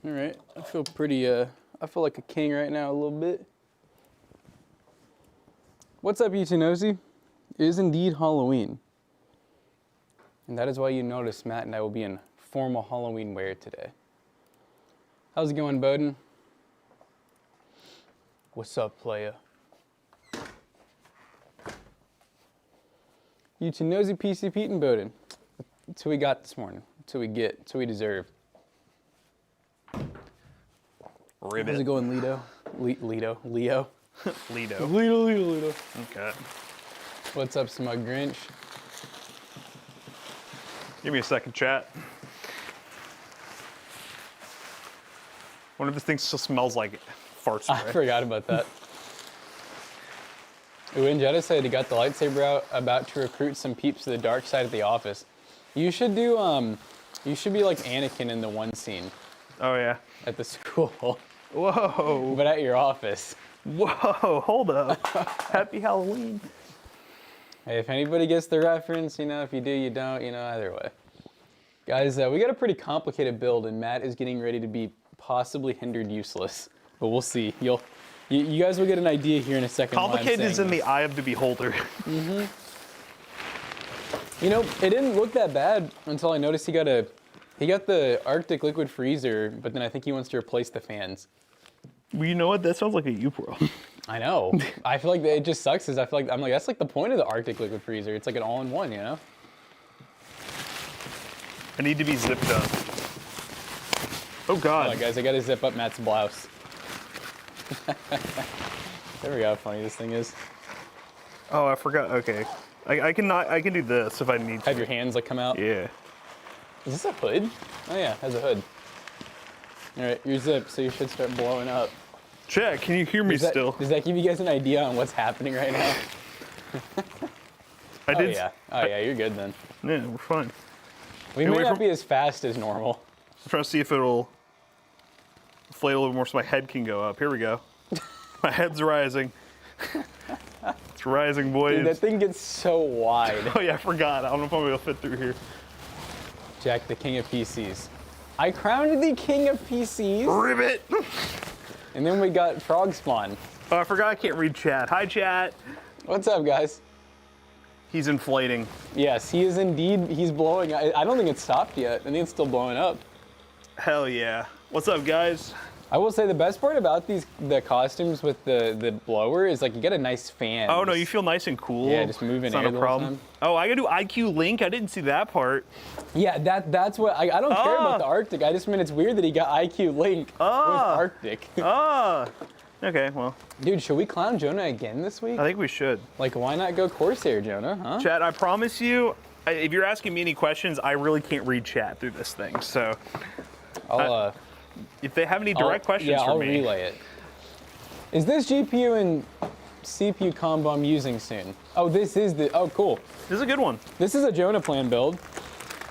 All right, I feel pretty, I feel like a king right now a little bit. What's up, YouTube Nosy? It is indeed Halloween. And that is why you notice Matt and I will be in formal Halloween wear today. How's it going, Bowden? What's up, playa? YouTube Nosy, PC Pete, and Bowden. That's what we got this morning. That's what we get. That's what we deserve. Ribbit. How's it going, Leo? Leo. Lido. Leo. Okay. What's up, Smug Grinch? Give me a second, chat. Wonder if this thing still smells like fart spray. I forgot about that. Ooh, and Jetta said he got the lightsaber out, about to recruit some peeps to the dark side of the office. You should do, you should be like Anakin in the one scene. Oh, yeah. At the school. Whoa. But at your office. Whoa, hold up. Happy Halloween. Hey, if anybody gets the reference, you know, if you do, you don't, you know, either way. Guys, we got a pretty complicated build, and Matt is getting ready to be possibly hindered useless. But we'll see. You guys will get an idea here in a second. Complicated is in the eye of the beholder. Mm-hmm. You know, it didn't look that bad until I noticed he got the Arctic liquid freezer, but then I think he wants to replace the fans. Well, you know what? That sounds like a U-Pro. I know. I feel like it just sucks, because I'm like, that's like the point of the Arctic liquid freezer. It's like an all-in-one, you know? I need to be zipped up. Oh, God. Hold on, guys, I gotta zip up Matt's blouse. There we go, how funny this thing is. Oh, I forgot. Okay. I can do this if I need to. Have your hands like come out? Yeah. Is this a hood? Oh yeah, it has a hood. All right, you're zipped, so you should start blowing up. Chat, can you hear me still? Does that give you guys an idea on what's happening right now? I did. Yeah. Oh yeah, you're good then. Yeah, we're fine. We may not be as fast as normal. I'm trying to see if it'll inflate a little more so my head can go up. Here we go. My head's rising. It's rising, boys. Dude, that thing gets so wide. Oh yeah, I forgot. I don't know if I'm gonna fit through here. Jack, the king of PCs. I crowned the king of PCs. Ribbit! And then we got Frog Spawn. Oh, I forgot I can't read chat. Hi, chat. What's up, guys? He's inflating. Yes, he is indeed. He's blowing. I don't think it's stopped yet. I think it's still blowing up. Hell yeah. What's up, guys? I will say the best part about the costumes with the blower is like you get a nice fan. Oh no, you feel nice and cool. Yeah, just moving air not a problem. Oh, I gotta do IQ Link. I didn't see that part. Yeah, that's what I don't care about the Arctic. I just mean it's weird that he got IQ Link with Arctic. Okay, well. Dude, should we clown Jonah again this week? I think we should. Like, why not go Corsair, Jonah? Huh? Chat, I promise you, if you're asking me any questions, I really can't read chat through this thing. So, I'll if they have any direct questions for I'll me. relay it. Is this GPU and CPU combo I'm using soon? Oh, this is cool. This is a good one. This is a Jonah plan build.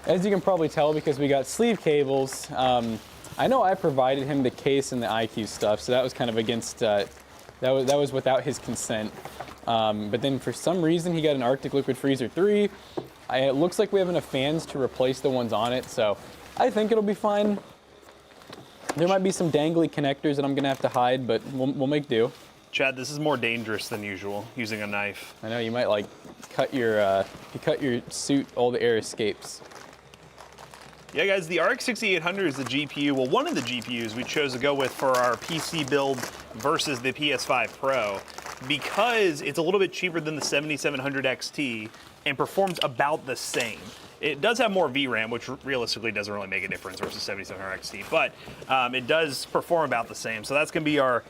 As you can probably tell, because we got sleeve cables. I know I provided him the case and the IQ stuff, so that was kind of against, that was without his consent. But then for some reason he got an Arctic Liquid Freezer 3. It looks like we have enough fans to replace the ones on it, so I think it'll be fine. There might be some dangly connectors that I'm gonna have to hide, but we'll make do. Chad, this is more dangerous than usual, using a knife. I know, you might like cut your, if you cut your suit, all the air escapes. Yeah, guys, the RX 6800 is the GPU, well, one of the GPUs we chose to go with for our PC build versus the PS5 Pro, because it's a little bit cheaper than the 7700 XT and performs about the same. It does have more VRAM, which realistically doesn't really make a difference versus 7700 XT, but it does perform about the same. So that's gonna be our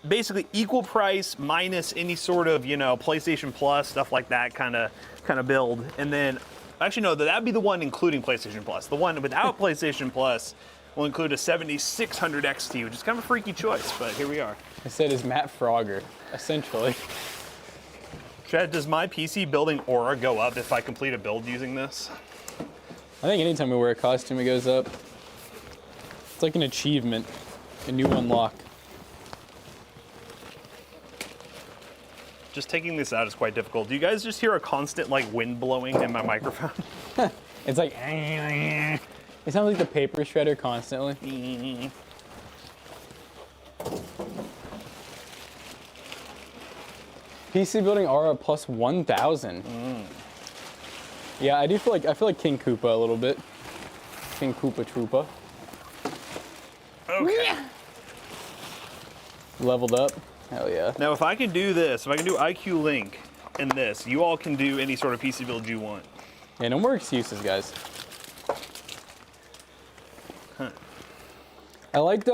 basically equal price minus any sort of, you know, PlayStation Plus, stuff like that kind of build. And then, actually no, that'd be the one including PlayStation Plus. The one without PlayStation Plus will include a 7600 XT, which is kind of a freaky choice, but here we are. I said is Matt Frogger, essentially. Chad, does my PC building aura go up if I complete a build using this? I think anytime we wear a costume, it goes up. It's like an achievement, a new unlock. Just taking this out is quite difficult. Do you guys just hear a constant like wind blowing in my microphone? It's like, it sounds like the paper shredder constantly. PC building aura plus 1,000. Yeah, I feel like King Koopa a little bit. King Koopa Troopa. Okay. Leveled up. Hell yeah. Now, if I can do this, if I can do IQ Link and this, you all can do any sort of PC build you want. Yeah, no more excuses, guys. Huh. I liked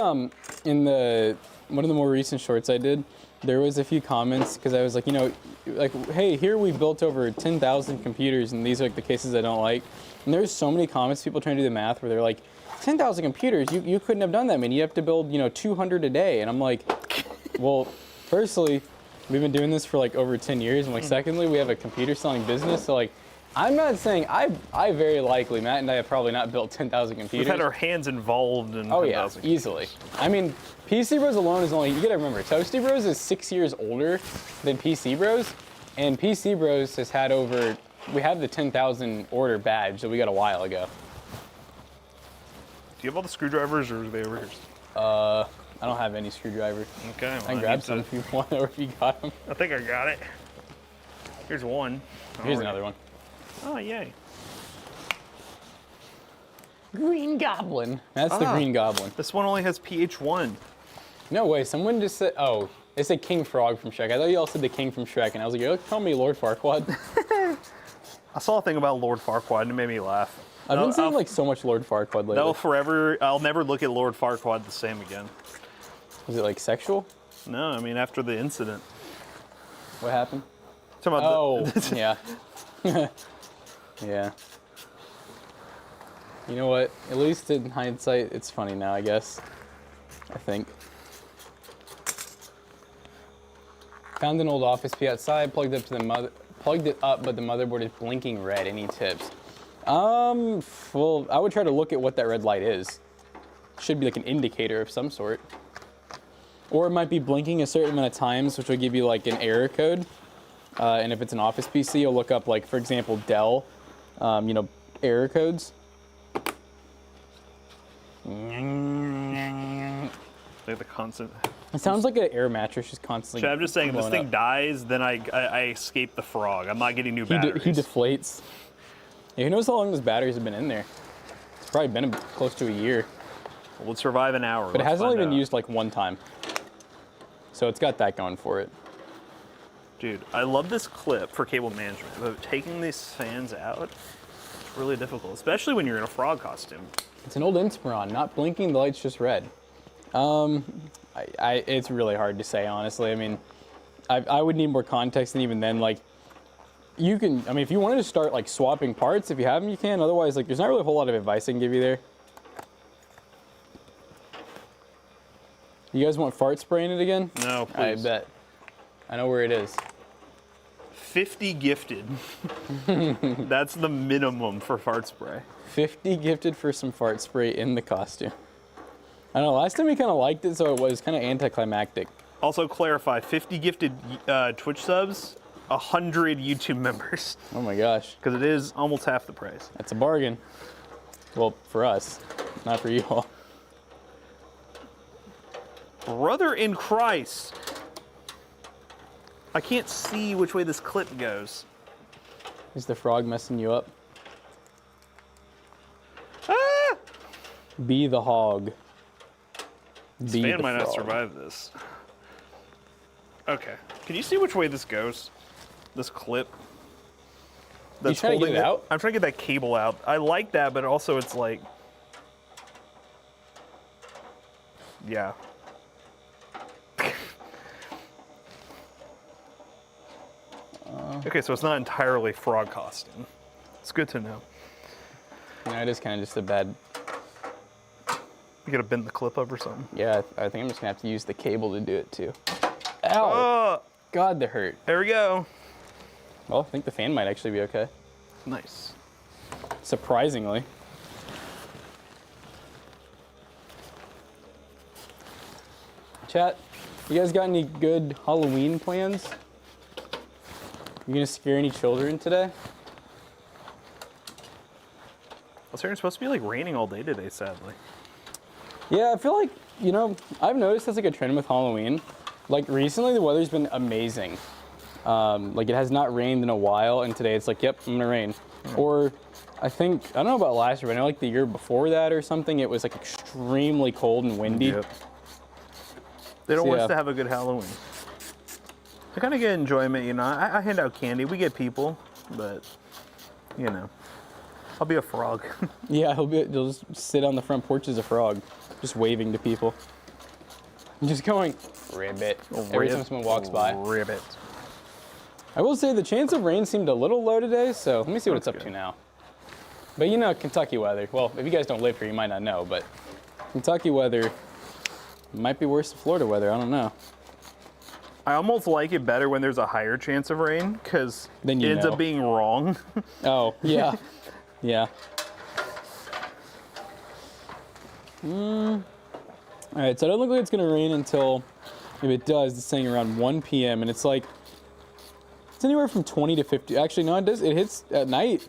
in one of the more recent shorts I did, there was a few comments because I was like, you know, like, hey, here we've built over 10,000 computers and these are like the cases I don't like. And there's so many comments, people trying to do the math where they're like, 10,000 computers, you couldn't have done that, man. You have to build, you know, 200 a day. And I'm like, well, firstly, we've been doing this for like over 10 years. And like, secondly, we have a computer selling business. So like, I'm not saying, I very likely, Matt and I have probably not built 10,000 computers. We've had our hands involved in 10,000. Oh yeah, easily. I mean, PC Bros alone is only, you gotta remember, Toasty Bros is 6 years older than PC Bros. And PC Bros has had we have the 10,000 order badge that we got a while ago. Do you have all the screwdrivers or are they over here? I don't have any screwdrivers. Okay. Well, I can grab some if you want or if you got them. I think I got it. Here's one. Here's another one. Oh, yay. Green Goblin. That's the Green Goblin. This one only has PH1. No way, someone just said, oh, they said King Frog from Shrek. I thought you all said the King from Shrek, and I was like, you're telling me Lord Farquaad? I saw a thing about Lord Farquaad and it made me laugh. I've been seeing like so much Lord Farquaad lately. I'll never look at Lord Farquaad the same again. Was it like sexual? No, I mean after the incident. What happened? Talking about Oh, yeah. Yeah. You know what? At least in hindsight, it's funny now, I guess. I think. Found an old Office P outside, plugged it up, but the motherboard is blinking red. Any tips? Well, I would try to look at what that red light is. Should be like an indicator of some sort. Or it might be blinking a certain amount of times, which will give you like an error code. And if it's an Office PC, you'll look up like, for example, Dell, you know, error codes. Like the constant. It sounds like an air mattress just constantly. I'm just saying, if this thing dies, then I escape the frog. I'm not getting new batteries. He deflates. Yeah, who knows how long those batteries have been in there? It's probably been close to a year. Well, it'll survive an hour. But it has only been used like one time. So it's got that going for it. Dude, I love this clip for cable management, but taking these fans out, it's really difficult, especially when you're in a frog costume. It's an old Inspiron, not blinking, the light's just red. It's really hard to say, honestly. I mean, I would need more context, and even then, like, you can, I mean, if you wanted to start, like, swapping parts, if you have them, you can. Otherwise, like, there's not really a whole lot of advice I can give you there. You guys want fart spray in it again? No, please. I bet. I know where it is. 50 gifted. That's the minimum for fart spray. 50 gifted for some fart spray in the costume. I don't know, last time we kind of liked it, so it was kind of anticlimactic. Also clarify, 50 gifted Twitch subs, 100 YouTube members. Oh my gosh. Because it is almost half the price. That's a bargain. Well, for us, not for you all. Brother in Christ. I can't see which way this clip goes. Is the frog messing you up? Ah! Be the hog. This fan might not survive this. Okay. Can you see which way this goes? This clip? You trying to get it out? I'm trying to get that cable out. I like that, but also it's like... Yeah. Okay, so it's not entirely frog costume. It's good to know. Yeah, it is kind of just a bad... You gotta bend the clip up or something. Yeah, I think I'm just gonna have to use the cable to do it too. Ow! God, that hurt. There we go. Well, I think the fan might actually be okay. Nice. Surprisingly. Chat, you guys got any good Halloween plans? You gonna scare any children today? I was hearing it's supposed to be like raining all day today, sadly. Yeah, I feel like You know, I've noticed that's like a trend with Halloween. Like recently, the weather's been amazing. Like it has not rained in a while, and today it's like, yep, I'm gonna rain. Or I don't know about last year, but I know like the year before that or something, it was like extremely cold and windy. Yep. They don't want us to have a good Halloween. I kind of get enjoyment, you know. I hand out candy. We get people, but you know, I'll be a frog. Yeah, he'll just sit on the front porch as a frog, just waving to people. Just going, ribbit, every time someone walks by. Ribbit. I will say the chance of rain seemed a little low today, so let me see what it's up to now. But you know, Kentucky weather, well, if you guys don't live here, you might not know, but Kentucky weather might be worse than Florida weather, I don't know. I almost like it better when there's a higher chance of rain, because it ends up being wrong. Oh, yeah. Yeah. All right, so it doesn't look like it's gonna rain until, if it does, it's saying around 1 p.m. and it's like, it's anywhere from 20 to 50. Actually, no, it hits at night,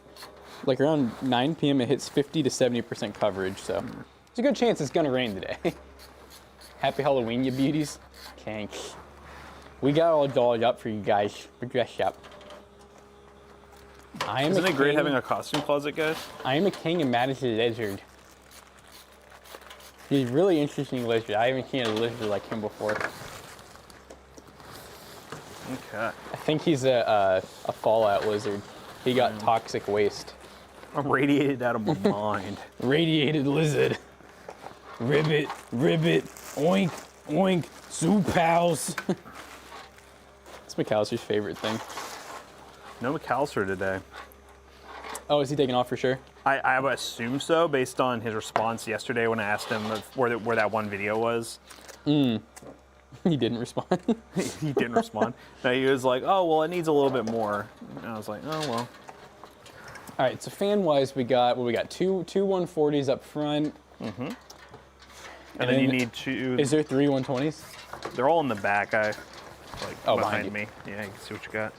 like around 9 p.m. it hits 50 to 70% coverage, so there's a good chance it's gonna rain today. Happy Halloween, you beauties. Thanks. We got all dolled up for you guys. We're dressed up. Isn't it great having a costume closet, guys? I am a king and Matt is a lizard. He's a really interesting lizard. I haven't seen a lizard like him before. Okay. I think he's a fallout lizard. He got toxic waste. I'm radiated out of my mind. Radiated lizard. Ribbit, ribbit, oink, oink, zoo pals. It's McAllister's favorite thing. No McAllister today. Oh, is he taking off for sure? I would assume so, based on his response yesterday when I asked him where that one video was. He didn't respond. He didn't respond. No, he was like, oh, well, it needs a little bit more. And I was like, oh, well. All right, so fan-wise, we got two 140s up front. Mm-hmm. And then you need two. Is there 3 120s? They're all in the back. Behind me. Yeah, you can see what you got.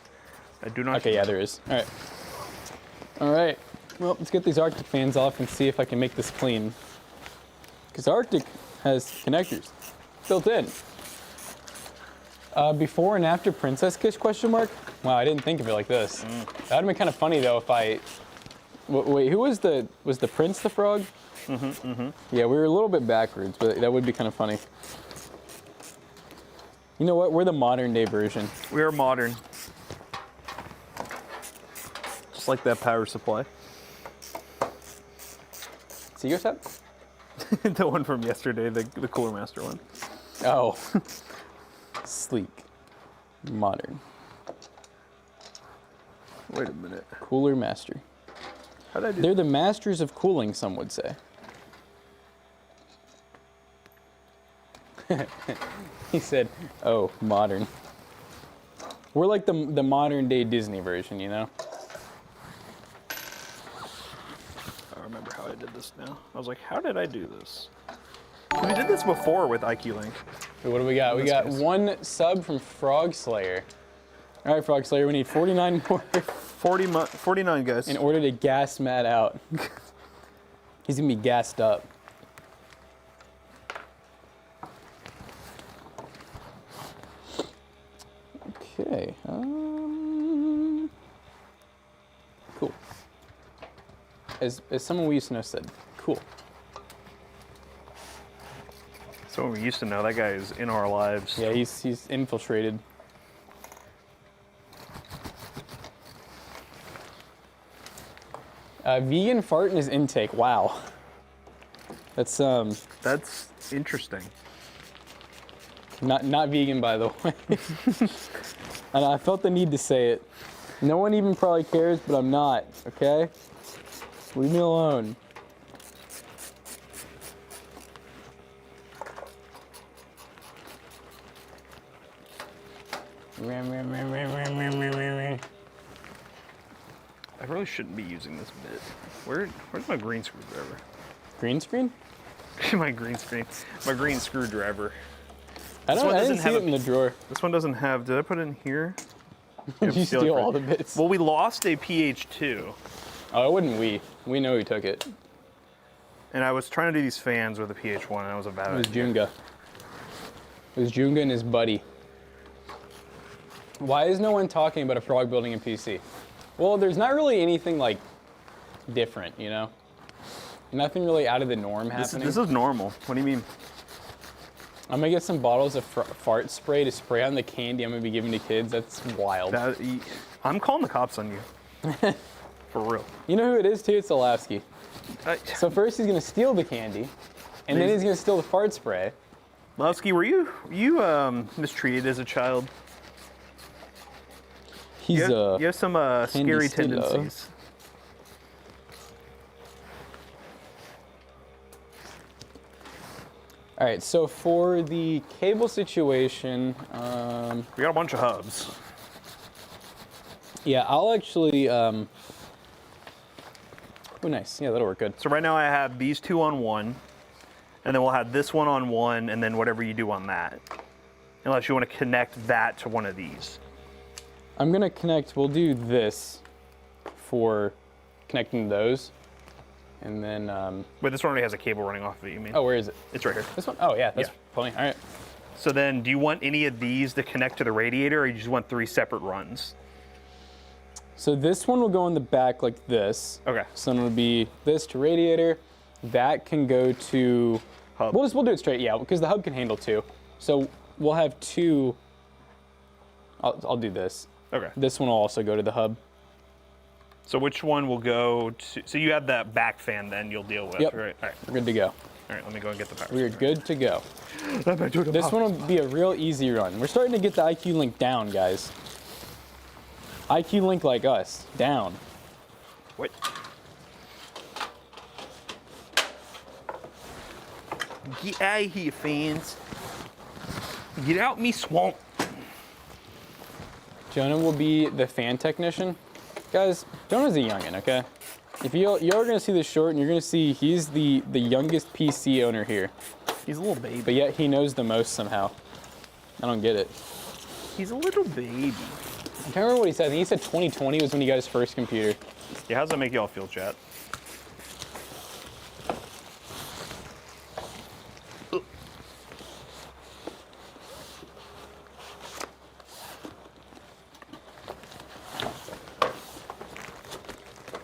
I do not. Okay, yeah, there is. All right. All right. Well, let's get these Arctic fans off and see if I can make this clean. Because Arctic has connectors built in. Before and after Princess Kiss, question mark? Wow, I didn't think of it like this. That would have been kind of funny though if I, wait, who was the Prince the Frog? Mm-hmm, mm-hmm. Yeah, we were a little bit backwards, but that would be kind of funny. You know what, we're the modern day version. We are modern. Just like that power supply. Seago set? The one from yesterday, the Cooler Master one. Oh. Sleek. Modern. Wait a minute. Cooler Master. How did I do They're the masters of cooling, some would say. He said, oh, modern. We're like the modern day Disney version, you know? I remember how I did this now. I was like, how did I do this? We did this before with IQ Link. So what do we got? We got one sub from Frog Slayer. All right, Frog Slayer, we need 49 more. 49, guys. In order to gas Matt out. He's gonna be gassed up. Okay. Cool. As someone we used to know said, cool. So we used to know that guy is in our lives. Yeah, he's infiltrated. Vegan fart in his intake. Wow. That's interesting. Not vegan, by the way. And I felt the need to say it. No one even probably cares, but I'm not. Okay? Leave me alone. I really shouldn't be using this bit. Where's my green screwdriver? Green screen? My green screwdriver. I didn't see it in the drawer. This one doesn't have. Did I put it in here? Did you steal all the bits? Well, we lost a PH2. Oh, it wasn't we. We know who took it. And I was trying to do these fans with the PH1, and that was a bad It was idea. Junga. It was Junga and his buddy. Why is no one talking about a frog building in PC? Well, there's not really anything like different, you know? Nothing really out of the norm happening. This is normal. What do you mean? I'm gonna get some bottles of fart spray to spray on the candy I'm gonna be giving to kids. That's wild. I'm calling the cops on you. For real. You know who it is too? It's Olavsky. So first he's gonna steal the candy, and then he's gonna steal the fart spray. Lavsky, were you mistreated as a child? He's you have some scary tendencies. All right, so for the cable situation, We got a bunch of hubs. yeah, I'll actually, oh nice, yeah, that'll work good. So right now I have these two on one, and then we'll have this one on one, and then whatever you do on that. Unless you want to connect that to one of these. I'm gonna connect, we'll do this for connecting those, and then, Wait, this one already has a cable running off of it, you mean? oh, where is it? It's right here. This one? Oh yeah, that's Yeah. plenty, all right. So then, do you want any of these to connect to the radiator, or you just want 3 separate runs? So this one will go in the back like this. Okay. So then it'll be this to radiator, that can go to, Hub. we'll do it straight, yeah, because the hub can handle 2. So we'll have 2, I'll do this. Okay. This one will also go to the hub. So which one will go to, so you have that back fan then you'll deal with, Yep. right? All right. We're good to go. All right, let me go and get the power. We're good to go. This This one will be a real easy run. We're starting to get the IQ Link down, guys. IQ Link like us, down. What? Get out of here, fans. Get out me swamp. Jonah will be the fan technician. Guys, Jonah's a youngin', okay? If you're gonna see this short, and you're gonna see he's the youngest PC owner here, He's a little baby. but yet he knows the most somehow. I don't get it. He's a little baby. I can't remember what he said. I think he said 2020 was when he got his first computer. Yeah, how's that make y'all feel, chat?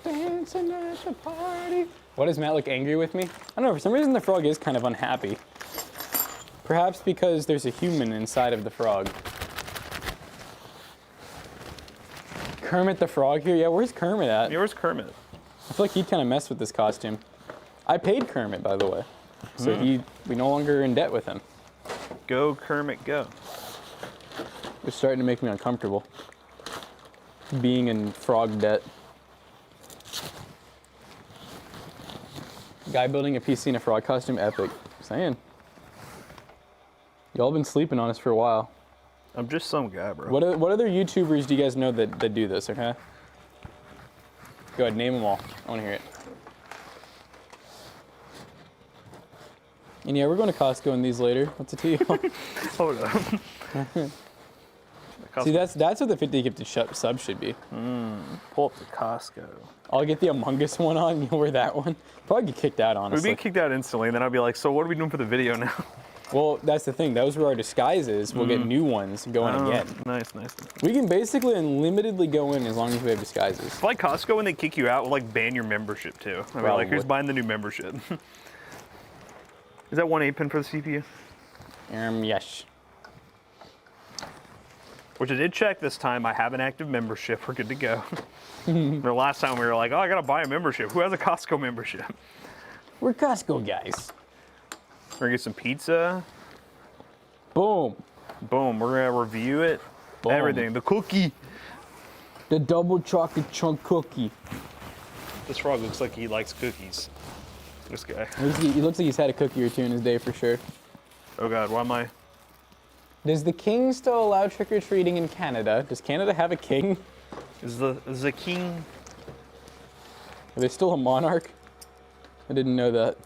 Dancing at the party. Why does Matt look angry with me? I don't know, for some reason the frog is kind of unhappy. Perhaps because there's a human inside of the frog. Kermit the Frog here? Yeah, where's Kermit at? Yeah, where's Kermit? I feel like he'd kind of mess with this costume. I paid Kermit, by the way. So we no longer are in debt with him. Go, Kermit, go. It's starting to make me uncomfortable. Being in frog debt. Guy building a PC in a frog costume, epic. Saying. Y'all been sleeping on us for a while. I'm just some guy, bro. What other YouTubers do you guys know that do this, okay? Go ahead, name them all. I want to hear it. And yeah, we're going to Costco in these later. What's it to you? Hold up. See, that's what the 50 gifted sub should be. Pull up the Costco. I'll get the Among Us one on. You'll wear that one. Probably get kicked out, We'd honestly. be kicked out instantly, and then I'd be like, so what are we doing for the video now? Well, that's the thing. Those were our disguises. We'll get new ones going again. Nice. We can basically unlimitedly go in as long as we have disguises. It's like Costco, when they kick you out, will like ban your membership too. I'd be like, Probably. here's buying the new membership. Is that 1 8-pin for the CPU? Yes. Which I did check this time. I have an active membership. We're good to go. The last time we were like, oh, I gotta buy a membership. Who has a Costco membership? We're Costco guys. We're gonna get some pizza. Boom. Boom. We're gonna review it. Boom. Everything. The cookie. The double chocolate chunk cookie. This frog looks like he likes cookies. This guy. He looks like he's had a cookie or two in his day for sure. Oh God, why am I? Does the king still allow trick-or-treating in Canada? Does Canada have a king? Is the king? Are they still a monarch? I didn't know that.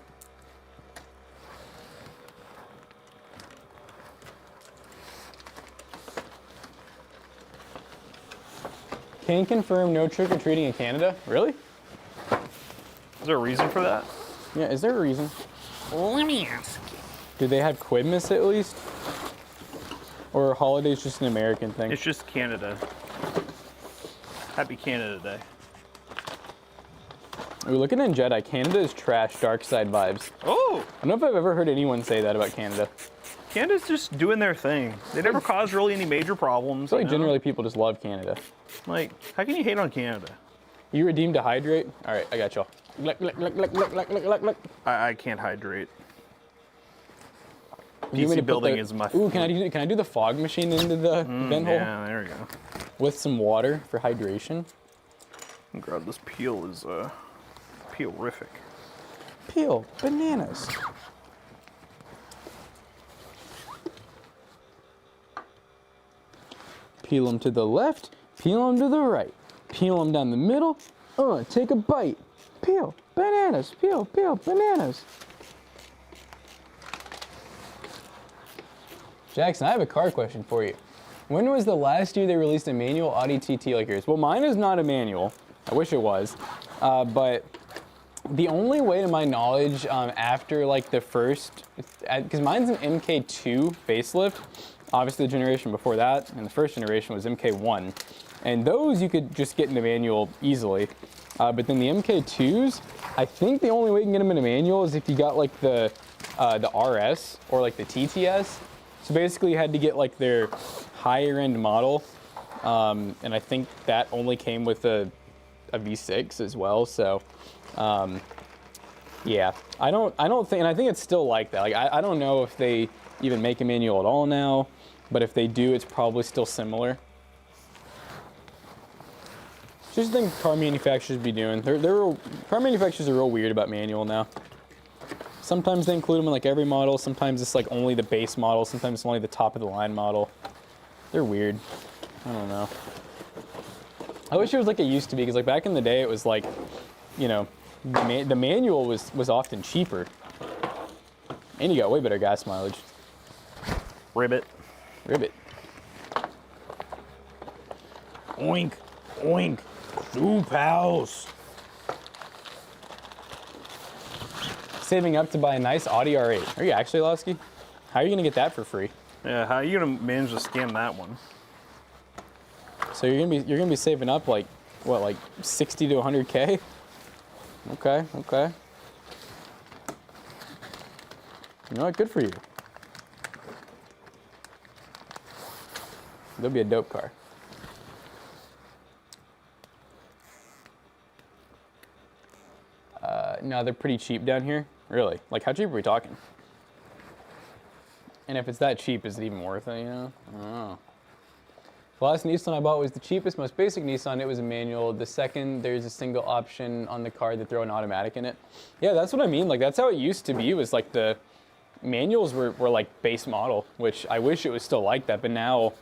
Can confirm no trick-or-treating in Canada? Really? Is there a reason for that? Yeah, is there a reason? Let me ask. Do they have Quidmas at least? Or are holidays just an American thing? It's just Canada. Happy Canada Day. We're looking in Jedi. Canada is trash, dark side vibes. Oh! I don't know if I've ever heard anyone say that about Canada. Canada's just doing their thing. They never caused really any major problems. I feel like generally people just love Canada. Like, how can you hate on Canada? You redeemed to hydrate? All right, I got y'all. Look. I can't hydrate. You want me to PC put building the- is my. Ooh, can I do the fog machine into the vent hole Yeah, there we go. with some water for hydration? God, this peel is peel-rific. Peel bananas. Peel them to the left, peel them to the right, peel them down the middle. Take a bite. Peel bananas. Peel bananas. Jackson, I have a car question for you. When was the last year they released a manual Audi TT like yours? Well, mine is not a manual. I wish it was. But the only way to my knowledge after like the first, because mine's an MK2 facelift, obviously the generation before that, and the first generation was MK1. And those you could just get in a manual easily. But then the MK2s, I think the only way you can get them in a manual is if you got like the RS or like the TTS. So basically you had to get like their higher end model. And I think that only came with a V6 as well. So yeah, I don't think, and I think it's still like that. Like I don't know if they even make a manual at all now, but if they do, it's probably still similar. Just the thing car manufacturers be doing. Car manufacturers are real weird about manual now. Sometimes they include them in like every model. Sometimes it's like only the base model. Sometimes it's only the top of the line model. They're weird. I don't know. I wish it was like it used to be, because like back in the day it was like, you know, the manual was often cheaper. And you got way better gas mileage. Ribbit. Oink, oink, soup house. Saving up to buy a nice Audi R8. Are you actually, Losky? How are you gonna get that for free? Yeah, how are you gonna manage to scam that one? So you're gonna be saving up like what, like 60 to 100K? Okay. You know what? Good for you. That'll be a dope car. No, they're pretty cheap down here. Really? Like, how cheap are we talking? And if it's that cheap, is it even worth it, you know? I don't know. The last Nissan I bought was the cheapest, most basic Nissan. It was a manual. The second, there's a single option on the car to throw an automatic in it. Yeah, that's what I mean. Like, that's how it used to be, was like the manuals were like base model, which I wish it was still like that. But now,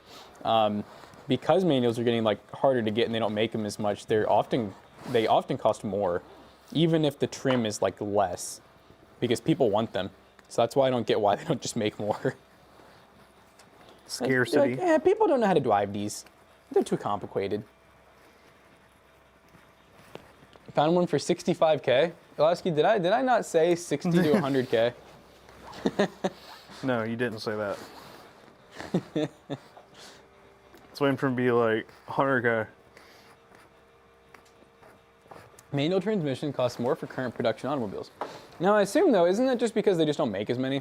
because manuals are getting like harder to get and they don't make them as much, they often cost more, even if the trim is like less, because people want them. So that's why I don't get why they don't just make more. Scarcity. Like, yeah, people don't know how to drive these. They're too complicated. Found one for 65K. Lasky, did I not say 60 to 100K? No, you didn't say that. It's waiting for him to be like 100K. Manual transmission costs more for current production automobiles. Now, I assume, though, isn't that just because they just don't make as many?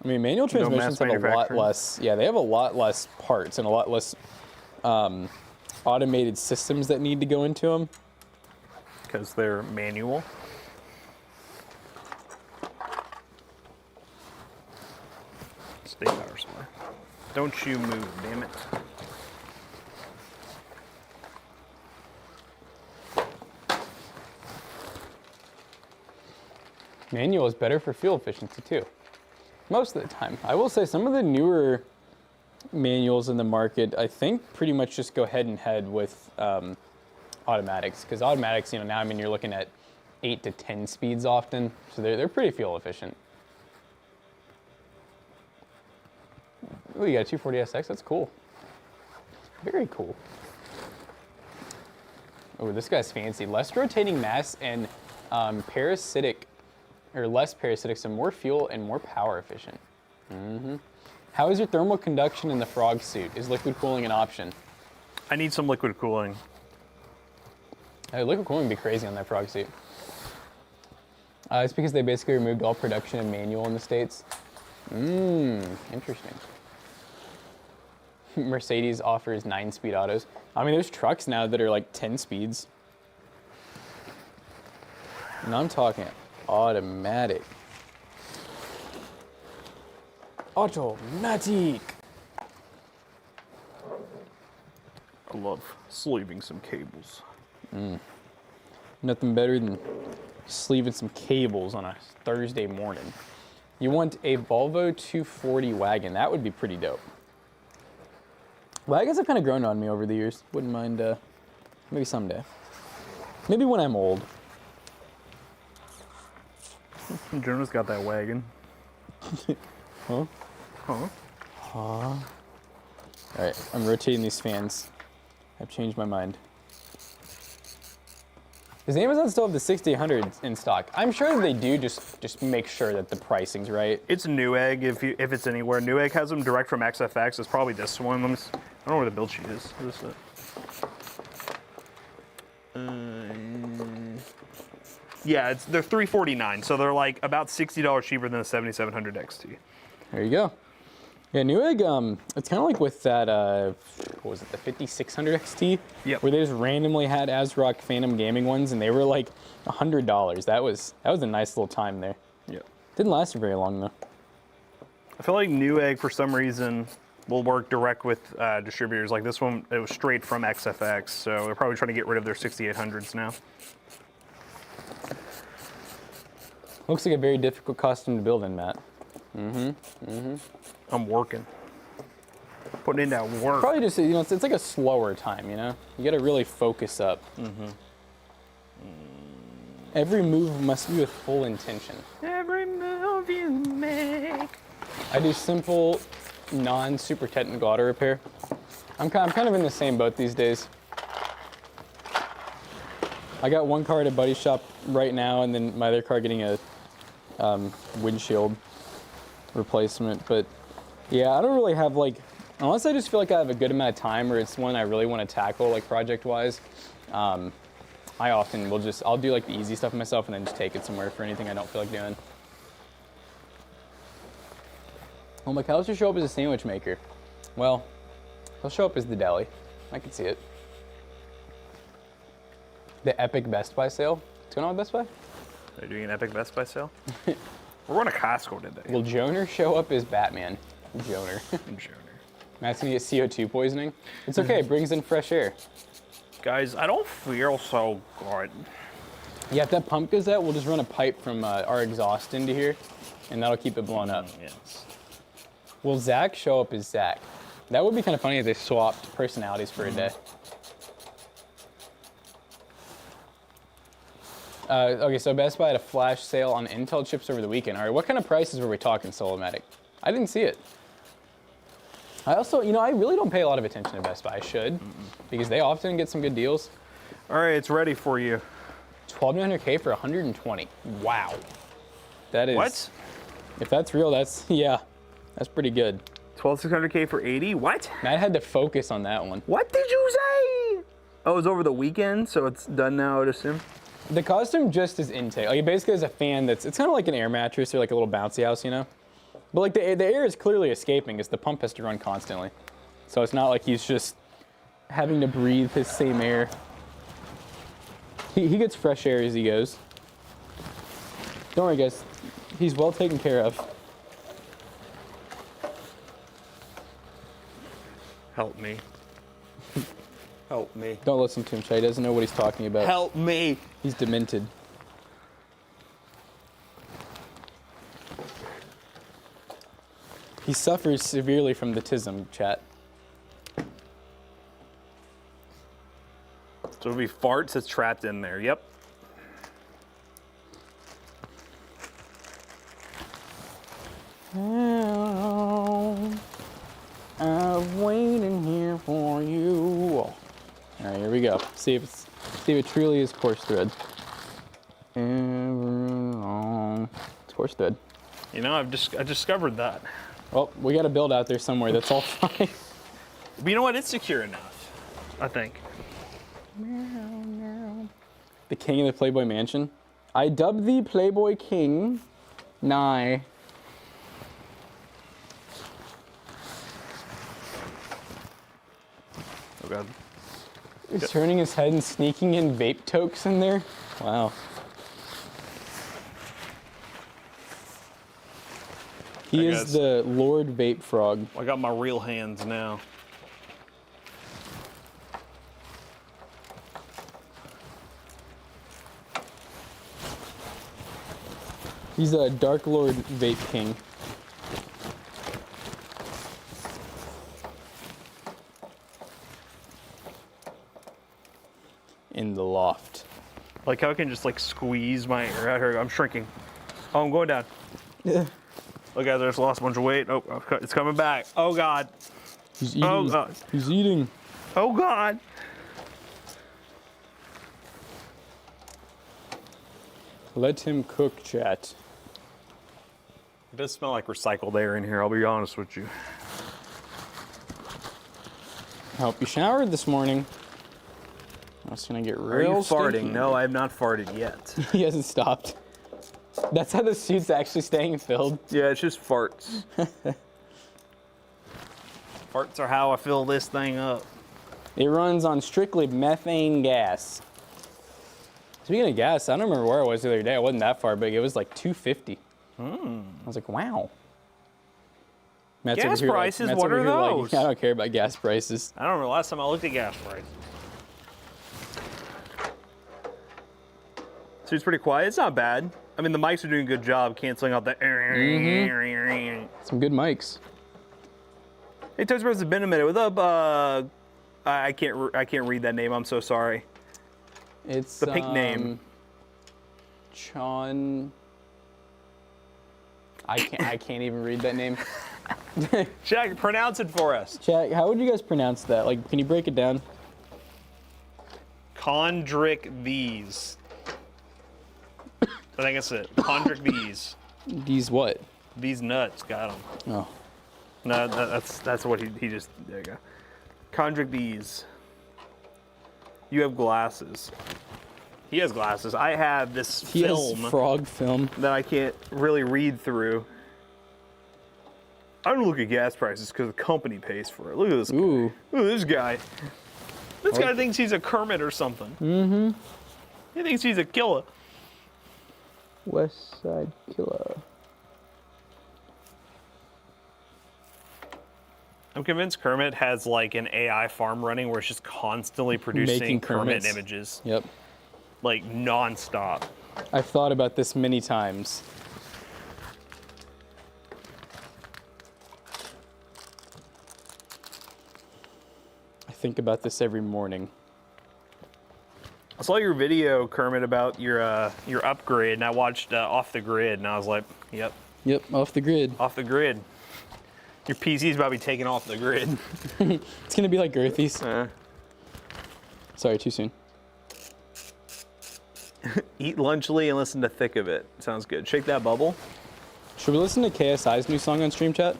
I mean, manual transmissions have a lot less, yeah, they have a lot less parts and a lot less automated systems that need to go into them. Because they're manual. Stay power supply. Don't you move, damn it. Manual is better for fuel efficiency, too. Most of the time. I will say some of the newer manuals in the market, I think, pretty much just go head and head with automatics. Because automatics, you know, now I mean you're looking at 8 to 10 speeds often, so they're pretty fuel efficient. Oh, you got a 240SX. That's cool. Very cool. Oh, this guy's fancy. Less rotating mass and parasitic or less parasitic, so more fuel and more power efficient. How is your thermal conduction in the frog suit? Is liquid cooling an option? I need some liquid cooling. Liquid cooling would be crazy on that frog suit. It's because they basically removed all production and manual in the States. Interesting. Mercedes offers 9-speed autos. I mean, there's trucks now that are like 10 speeds. And I'm talking automatic. Automatic. I love sleeving some cables. Nothing better than sleeving some cables on a Thursday morning. You want a Volvo 240 wagon. That would be pretty dope. Wagons have kind of grown on me over the years. Wouldn't mind, maybe someday. Maybe when I'm old. Jonah's got that wagon. Huh? Huh? All right, I'm rotating these fans. I've changed my mind. Does Amazon still have the 6800 in stock? I'm sure that they do. Just make sure that the pricing's right. It's Newegg if it's anywhere. Newegg has them direct from XFX. It's probably this one. I don't know where the build sheet is. What is it? Yeah, they're $349, so they're like about $60 cheaper than the 7700 XT. There you go. Yeah, Newegg, it's kind of like with that, what was it, the 5600 XT? Yep. Where they just randomly had ASRock Phantom Gaming ones, and they were like $100. That was a nice little time there. Yep. Didn't last very long, though. I feel like Newegg, for some reason, will work direct with distributors. Like this one, it was straight from XFX, so they're probably trying to get rid of their 6800s now. Looks like a very difficult costume to build in, Matt. I'm working. Putting in that work. Probably just, it's like a slower time, you know? You gotta really focus up. Every move must be with full intention. Every move you make. I do simple, non-super technical auto repair. I'm kind of in the same boat these days. I got one car at a buddy shop right now, and then my other car getting a windshield replacement. But yeah, I don't really have unless I just feel like I have a good amount of time or it's one I really want to tackle, like project-wise. I often I'll do like the easy stuff myself and then just take it somewhere for anything I don't feel like doing. Will McAllister show up as a sandwich maker? Well, he'll show up as the deli. I can see it. The epic Best Buy sale. What's going on with Best Buy? They're doing an epic Best Buy sale? We're going to Costco today. Will Joner show up as Batman? Joner. Joner. Matt's gonna get CO2 poisoning. It's okay, it brings in fresh air. Guys, I don't feel so good. Yeah, if that pump goes out, we'll just run a pipe from our exhaust into here, and that'll keep it blown up. Yes. Will Zach show up as Zach? That would be kind of funny if they swapped personalities for a day. Okay, so Best Buy had a flash sale on Intel chips over the weekend. All right, what kind of prices were we talking, Solomatic? I didn't see it. I also, I really don't pay a lot of attention to Best Buy. I should, because they often get some good deals. All right, it's ready for you. 12900K for 120. Wow. That is. What? If that's real, that's pretty good. 12600K for 80? What? Matt had to focus on that one. What did you say? Oh, it was over the weekend, so it's done now, I'd assume. The costume just is intake. Like, it basically is a fan it's kind of like an air mattress or like a little bouncy house, But like the air is clearly escaping because the pump has to run constantly. So it's not like he's just having to breathe his same air. He gets fresh air as he goes. Don't worry, guys. He's well taken care of. Help me. Help me. Don't listen to him, Shay. He doesn't know what he's talking about. Help me. He's demented. He suffers severely from the tism, chat. So it'll be farts that's trapped in there. Yep. I'm waiting here for you. All right, here we go. See if it truly is course thread. Ever long. force thread. You know, I discovered that. Well, we got a build out there somewhere that's all fine. But you know what? It's secure enough, I think. The king of the Playboy Mansion. I dub thee Playboy King. Nye. Oh god. He's turning his head and sneaking in vape tokes in there. Wow. He is the Lord Vape Frog. I got my real hands now. He's a Dark Lord Vape King. In the loft. Like how I can just like squeeze my, I'm shrinking. Oh, I'm going down. Yeah. Look, guys, I just lost a bunch of weight. Oh, it's coming back. Oh god. He's eating. Oh god. He's eating. Oh god. Let him cook, chat. It does smell like recycled air in here, I'll be honest with you. I hope you showered this morning. It's gonna get real. Are you farting? stinky. No, I have not farted yet. He hasn't stopped. That's how the suit's actually staying filled. Yeah, it's just farts. Farts are how I fill this thing up. It runs on strictly methane gas. Speaking of gas, I don't remember where I was the other day. It wasn't that far big. It was like $2.50. I was like, wow. Matt's Gas over here prices, Matt's what over are here those? I don't care about gas prices. I don't know, last time I looked at gas prices. So it's pretty quiet. It's not bad. I mean, the mics are doing a good job canceling out the. Some good mics. Hey, Toast Bros, it's been a minute. What's up? I can't read that name. I'm so sorry. It's the pink name. Chon. I can't even read that name. Jack, pronounce it for us. Jack, how would you guys pronounce that? Like, can you break it down? Condrick these. I think that's it. Condrick these. These what? These nuts got them. Oh. No, that's what he just. There you go. Condrick these. You have glasses. He has glasses. I have this film. He has frog film. That I can't really read through. I don't look at gas prices because the company pays for it. Look at this. Ooh. Look at this guy. This guy thinks he's a Kermit or something. Mm-hmm. He thinks he's a killer. West Side Killer. I'm convinced Kermit has like an AI farm running where it's just constantly producing Making Kermit Kermits. images. Yep. Like non-stop. I've thought about this many times. I think about this every morning. I saw your video, Kermit, about your upgrade, and I watched Off the Grid, and I was like, yep. Yep, off the grid. Off the grid. Your PC's about to be taken off the grid. It's gonna be like Girthy's. Sorry, too soon. Eat lunchly and listen to Thick of It. Sounds good. Shake that bubble. Should we listen to KSI's new song on Stream Chat?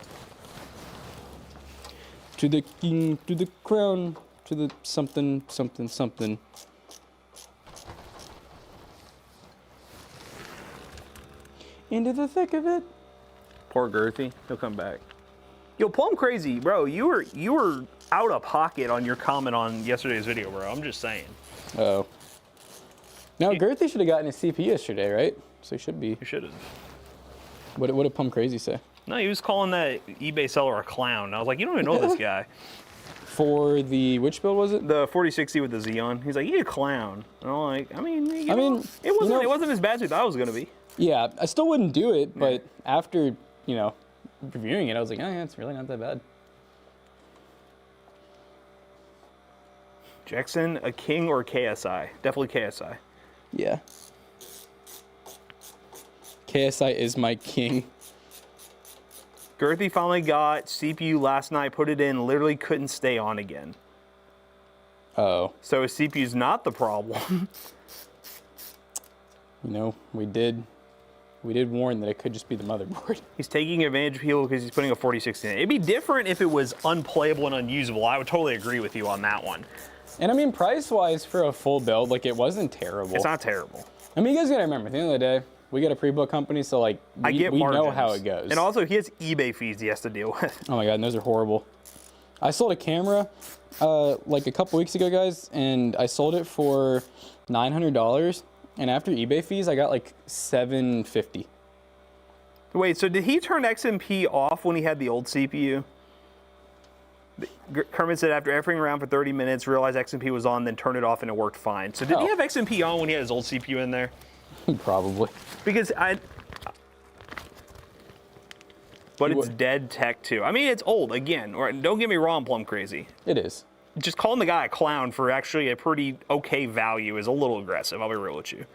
To the king, to the crown, to the something, something, something. Into the thick of it. Poor Girthy. He'll come back. Yo, Plum Crazy, bro, you were out of pocket on your comment on yesterday's video, bro. I'm just saying. Oh. No, Girthy should have gotten his CP yesterday, right? So he should be. You should have. What did Plum Crazy say? No, he was calling that eBay seller a clown. I was like, you don't even know this guy. For the, which build was it? The 4060 with the Xeon. He's like, he's a clown. And I'm like, I mean, it wasn't as bad as I thought it was gonna be. Yeah, I still wouldn't do it, but after, reviewing it, I was like, oh yeah, it's really not that bad. Jackson, a king or KSI? Definitely KSI. Yeah. KSI is my king. Girthy finally got CPU last night, put it in, literally couldn't stay on again. Oh. So his CPU's not the problem. We did We did warn that it could just be the motherboard. He's taking advantage of people because he's putting a 4060 in it. It'd be different if it was unplayable and unusable. I would totally agree with you on that one. And I mean, price-wise for a full build, like it wasn't terrible. It's not terrible. I mean, you guys gotta remember, at the end of the day, we got a pre-built company, so like, we know how it goes. And also, he has eBay fees he has to deal with. Oh my God, and those are horrible. I sold a camera like a couple weeks ago, guys, and I sold it for $900. And after eBay fees, I got like $750. Wait, so did he turn XMP off when he had the old CPU? Kermit said after effing around for 30 minutes, realized XMP was on, then turned it off and it worked fine. So did he have XMP on when he had his old CPU in there? Probably. Because But it's dead tech too. I mean, it's old, again. Or don't get me wrong, I'm plumb crazy. It is. Just calling the guy a clown for actually a pretty okay value is a little aggressive, I'll be real with you.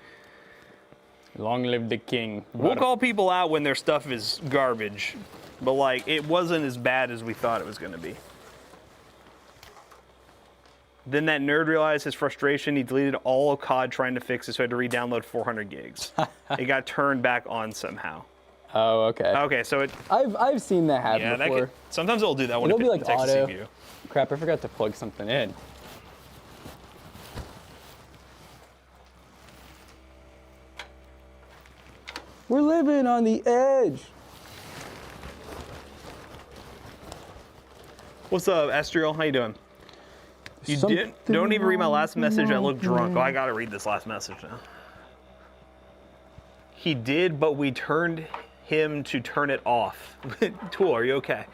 Long live the king. We'll call people out when their stuff is garbage, but like, it wasn't as bad as we thought it was gonna be. Then that nerd realized his frustration. He deleted all of COD trying to fix it, so he had to re-download 400 gigs. It got turned back on somehow. Oh, okay. Okay, so it... I've seen that happen before. Sometimes it'll do that when it'll be like detects auto. the CPU. Crap, I forgot to plug something in. We're living on the edge. What's up, Estriel? How you doing? You don't even read my last message. I look drunk. Oh, I gotta read this last message now. He did, but we turned him to turn it off. Tool, are you okay?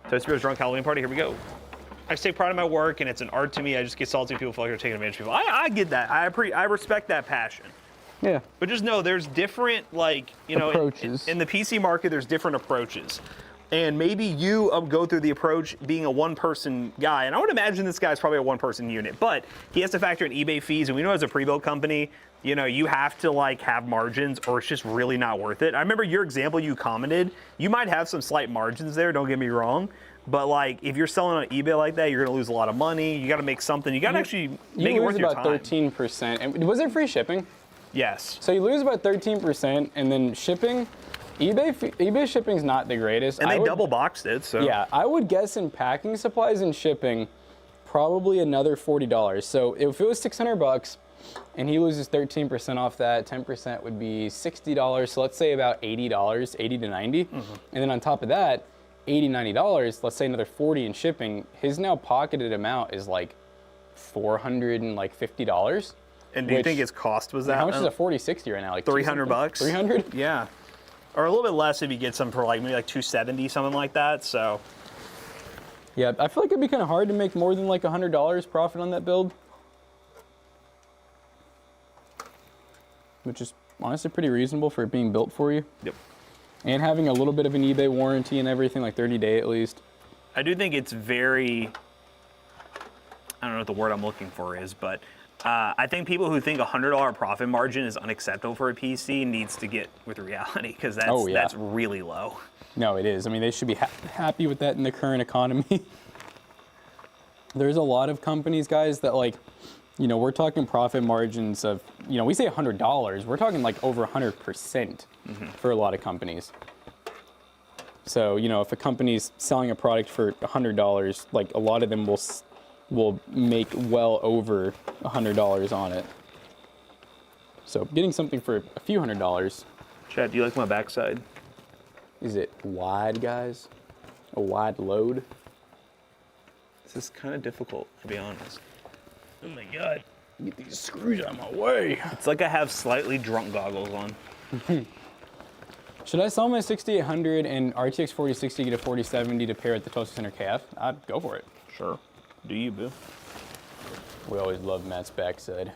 Toast drunk Halloween party. Here we go. I take pride in my work, and it's an art to me. I just get salty when people feel like they're taking advantage of people. I get that. I respect that passion. Yeah. But just know there's different, like, you know, approaches. In the PC market, there's different approaches. And maybe you go through the approach being a one-person guy. And I would imagine this guy's probably a one-person unit. But he has to factor in eBay fees. And we know as a pre-built company, you know, you have to, like, have margins or it's just really not worth it. I remember your example you commented. You might have some slight margins there, don't get me wrong. But, like, if you're selling on eBay like that, you're going to lose a lot of money. You got to make something. You got to actually make it worth your time. You lose about 13%. And was it free shipping? Yes. So you lose about 13%, and then shipping, eBay shipping's not the greatest. And they double boxed it, so. Yeah, I would guess in packing supplies and shipping, probably another $40. So if it was $600 and he loses 13% off that, 10% would be $60. So let's say about $80, $80 to $90. And then on top of that, $80, $90, let's say another $40 in shipping, his now pocketed amount is like $450. And do you think his cost was that? How much is a 4060 right now? Like $300? 300? Yeah. Or a little bit less if you get some for like maybe like 270, something like that. So. Yeah, I feel like it'd be kind of hard to make more than like $100 profit on that build. Which is honestly pretty reasonable for it being built for you. Yep. And having a little bit of an eBay warranty and everything, like 30-day at least. I do think it's very, I don't know what the word I'm looking for is, but I think people who think $100 profit margin is unacceptable for a PC needs to get with reality because that's really low. No, it is. I mean, they should be happy with that in the current economy. There's a lot of companies, guys, that like, you know, we're talking profit margins of, you know, we say $100, we're talking like over 100% for a lot of companies. So, you know, if a company's selling a product for $100, like a lot of them will make well over $100 on it. So getting something for a few $100. Chad, do you like my backside? Is it wide, guys? A wide load? This is kind of difficult, to be honest. Oh my God. Get these screws out of my way. It's like I have slightly drunk goggles on. Should I sell my 6800 and RTX 4060 get a 4070 to pair with the 1200 KF? I'd go for it. Sure. Do you, boo? We always love Matt's backside.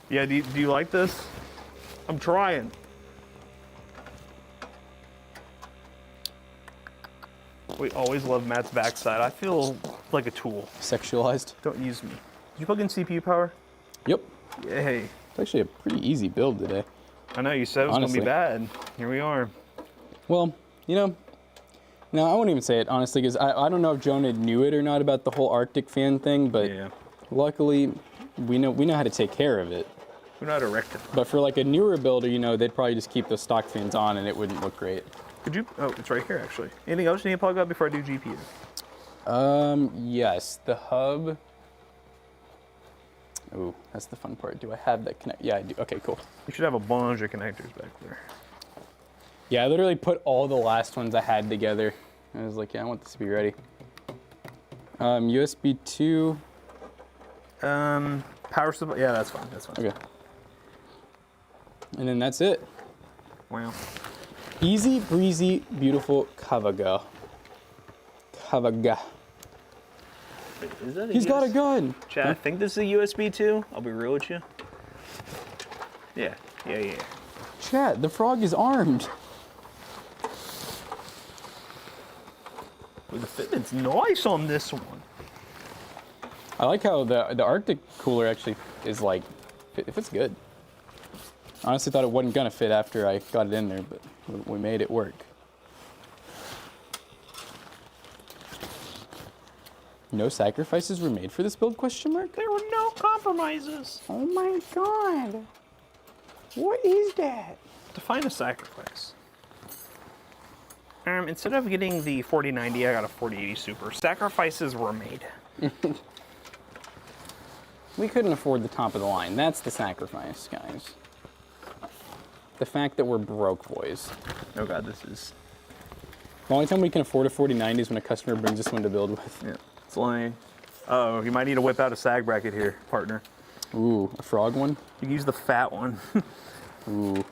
Yeah, do you like this? I'm trying. We always love Matt's backside. I feel like a tool. Sexualized. Don't use me. Did you plug in CPU power? Yep. Yay. It's actually a pretty easy build today. I know, you said it was going to be bad. Here we are. Well, you know, no, I won't even say it, honestly, because I don't know if Jonah knew it or not about the whole Arctic fan thing, but luckily, we know how to take care of it. We know how to rectify. But for like a newer builder, you know, they'd probably just keep the stock fans on and it wouldn't look great. Could you? Oh, it's right here actually. Anything else you need to plug up before I do GPU? Yes, the hub. Ooh, that's the fun part. Do I have that connect? Yeah, I do. Okay, cool. You should have a bunch of connectors back there. Yeah, I literally put all the last ones I had together. I was like, yeah, I want this to be ready. USB 2. Power supply. Yeah, that's fine. That's fine. Okay. And then that's it. Wow. Easy breezy, beautiful Kavaga. Kavaga. Wait, is that a He's got a gun. Chad, I think this is a USB 2. I'll be real with you. Yeah. Chat, the frog is armed. Well, the fitment's nice on this one. I like how the Arctic cooler actually is like, it fits good. I honestly thought it wasn't gonna fit after I got it in there, but we made it work. No sacrifices were made for this build, question mark? There were no compromises. Oh my god. What is that? Define a sacrifice. Instead of getting the 4090, I got a 4080 Super. Sacrifices were made. We couldn't afford the top of the line. That's the sacrifice, guys. The fact that we're broke, boys. Oh god, this is... The only time we can afford a 4090 is when a customer brings us one to build with. Yeah, it's lying. Oh, you might need to whip out a sag bracket here, partner. Ooh, a frog one? You can use the fat one. Ooh.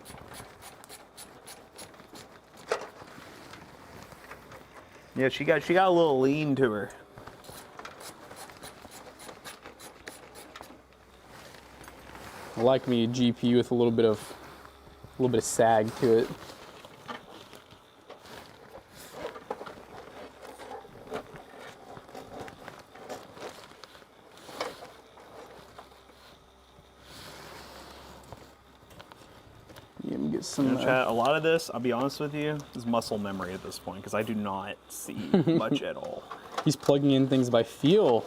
Yeah, she got a little lean to her. I like me a GPU with a little bit of sag to it. Get some. Chat, a lot of this, I'll be honest with you, is muscle memory at this point because I do not see much at all. He's plugging in things by feel.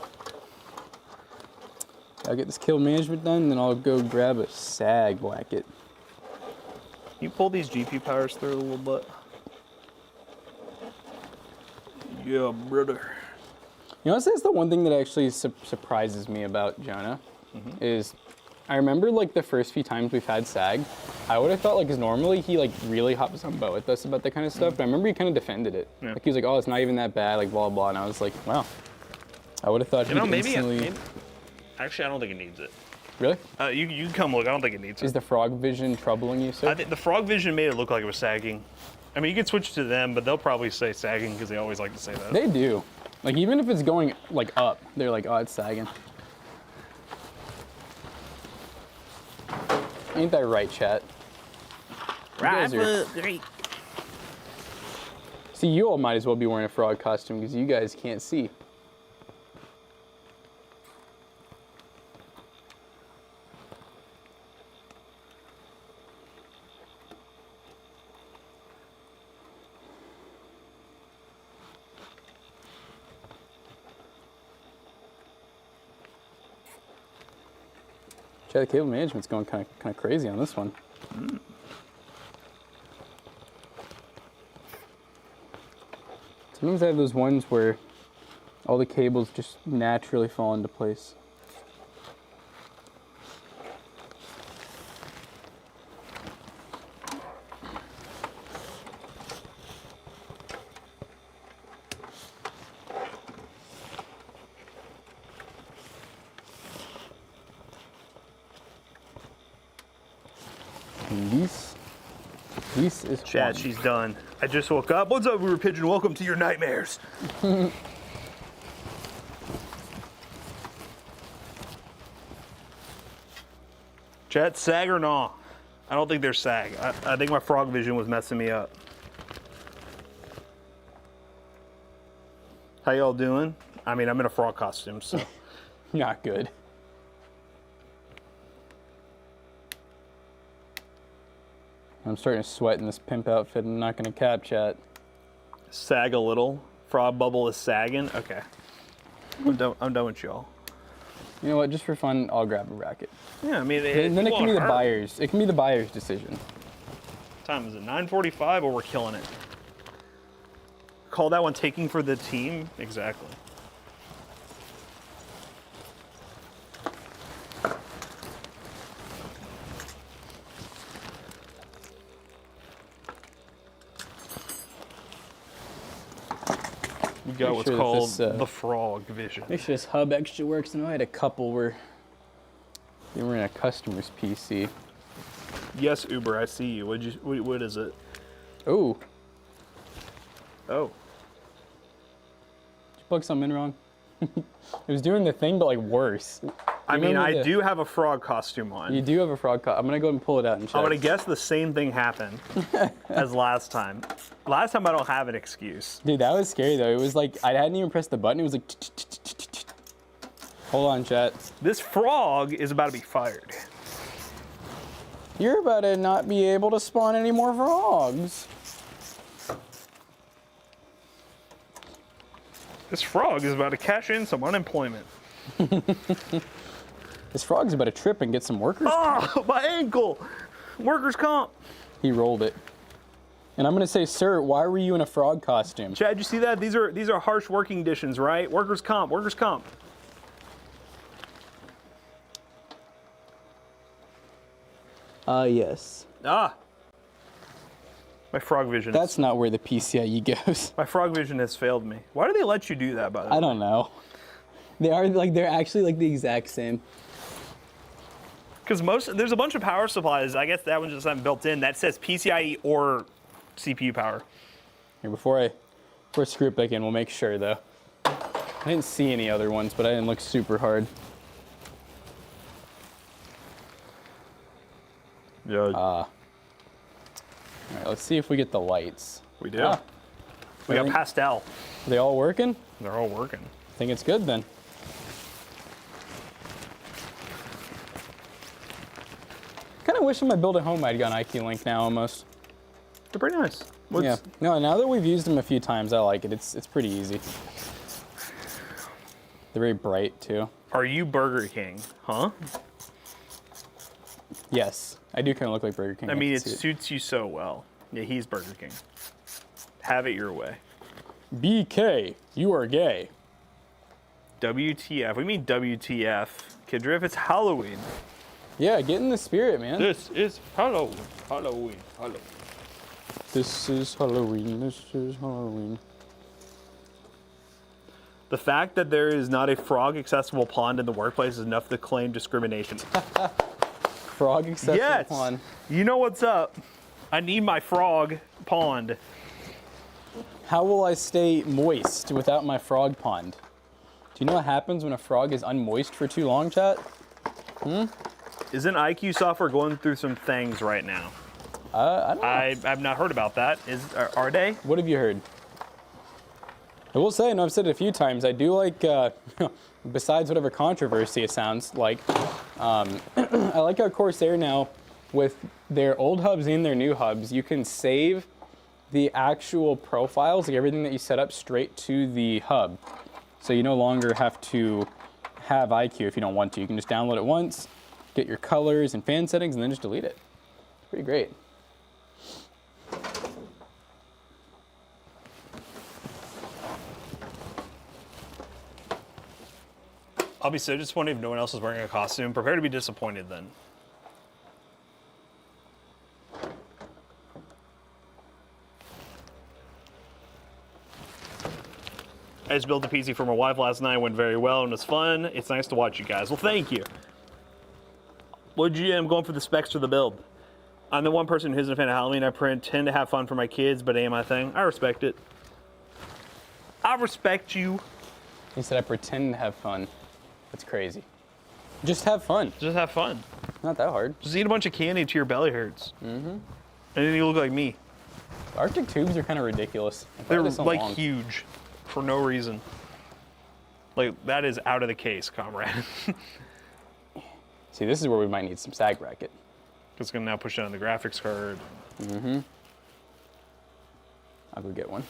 I'll get this cable management done, then I'll go grab a sag bracket. Can you pull these GPU powers through a little bit? Yeah, brother. You know, that's the one thing that actually surprises me about Jonah, is I remember like the first few times we've had sag, I would have thought like, 'cause normally he like really hops on boat with us about that kind of stuff, but I remember he kind of defended it. Yeah. Like he was like, oh, it's not even that bad, like blah, blah, and I was like, wow. I would have thought he'd instantly... Actually, I don't think it needs it. Really? You can come look. I don't think it needs it. Is the frog vision troubling you, sir? I think the frog vision made it look like it was sagging. I mean, you could switch to them, but they'll probably say sagging because they always like to say that. They do. Like even if it's going like up, they're like, oh, it's sagging. Ain't that right, chat? You guys are- great. See, you all might as well be wearing a frog costume because you guys can't see. Chat, the cable management's going kind of crazy on this one. Sometimes I have those ones where all the cables just naturally fall into place. And this is Chad, fun. she's done. I just woke up. What's up, River Pigeon? Welcome to your nightmares. Chad, sag or nah? I don't think they're sag. I think my frog vision was messing me up. How y'all doing? I mean, I'm in a frog costume, so. Not good. I'm starting to sweat in this pimp outfit. I'm not going to cap chat. Sag a little. Frog bubble is sagging. Okay. I'm done with y'all. You know what? Just for fun, I'll grab a bracket. Yeah, I mean, And then it can be the buyer's. It can be the buyer's decision. Time is it? 9:45, or we're killing it. Call that one taking for the team. Exactly. You got what's called the frog vision. Make sure this hub actually works. I know I had a couple where they were in a customer's PC. Yes, Uber, I see you. What is it? Oh. Oh. Did you plug something in wrong? It was doing the thing, but like worse. I mean, I do have a frog costume on. You do have a frog costume. I'm gonna go ahead and pull it out and check. I'm gonna guess the same thing happened as last time. Last time I don't have an excuse. Dude, that was scary though. It was like, I hadn't even pressed the button. It was like, hold on, chat. This frog is about to be fired. You're about to not be able to spawn any more frogs. This frog is about to cash in some unemployment. This frog's about to trip and get some workers. Oh, my ankle! Workers' comp. He rolled it. And I'm gonna say, sir, why were you in a frog costume? Chad, you see that? These are harsh working conditions, right? Workers' comp, workers' comp. Yes. Ah. My frog vision. That's not where the PCIe goes. My frog vision has failed me. Why do they let you do that, by the way? I don't know. They're actually like the exact same. Because there's a bunch of power supplies. I guess that one just haven't built in. That says PCIe or CPU power. Here, before I screw it back in, we'll make sure though. I didn't see any other ones, but I didn't look super hard. Yeah. All right, let's see if we get the lights. We do. We got pastel. Are they all working? They're all working. I think it's good then. Kind of wish when I build at home I'd gone IQ Link now almost. They're pretty nice. Yeah. No, now that we've used them a few times, I like it. It's pretty easy. They're very bright too. Are you Burger King? Huh? Yes, I do kind of look like Burger King. I mean, it suits you so well. Yeah, he's Burger King. Have it your way. BK, you are gay. WTF? What do you mean WTF? Kid Drift, it's Halloween. Yeah, get in the spirit, man. This is Halloween. Halloween. Halloween. This is Halloween. This is Halloween. The fact that there is not a frog accessible pond in the workplace is enough to claim discrimination. Frog accessible pond. You know what's up. I need my frog pond. How will I stay moist without my frog pond? Do you know what happens when a frog is unmoist for too long, chat? Isn't IQ software going through some things right now? I don't know. I've not heard about that. Are they? What have you heard? I will say, and I've said it a few times, I do like, besides whatever controversy it sounds like, I like how Corsair now, with their old hubs and their new hubs, you can save the actual profiles, like everything that you set up, straight to the hub. So you no longer have to have IQ if you don't want to. You can just download it once, get your colors and fan settings, and then just delete it. Pretty great. I'll be so disappointed if no one else is wearing a costume. Prepare to be disappointed then. I just built a PC for my wife last night. It went very well and it was fun. It's nice to watch you guys. Well, thank you. What GM? I'm going for the specs for the build. I'm the one person who isn't a fan of Halloween. I tend to have fun for my kids, but it ain't my thing. I respect it. I respect you. He said I pretend to have fun. That's crazy. Just have fun. Just have fun. Not that hard. Just eat a bunch of candy till your belly hurts. Mm-hmm. And then you look like me. Arctic tubes are kind of ridiculous. They're like huge for no reason. Like, that is out of the case, comrade. See, this is where we might need some sag bracket. It's gonna now push down the graphics card. Mm-hmm. I'll go get one.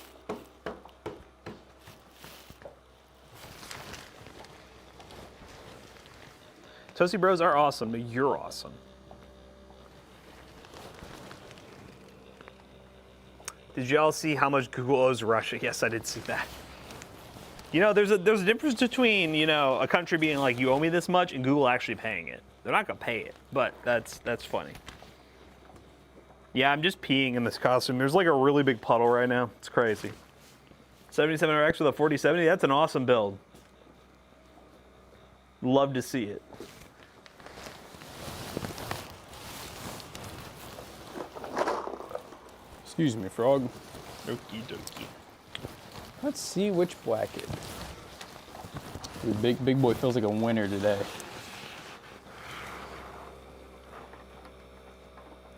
Toasty Bros are awesome. You're awesome. Did y'all see how much Google owes Russia? Yes, I did see that. You know, there's a difference between, you know, a country being like, you owe me this much, and Google actually paying it. They're not gonna pay it, but that's funny. Yeah, I'm just peeing in this costume. There's like a really big puddle right now. It's crazy. 77RX with a 4070, that's an awesome build. Love to see it. Excuse me, frog. Okie dokie. Let's see which bracket. Dude, big boy feels like a winner today.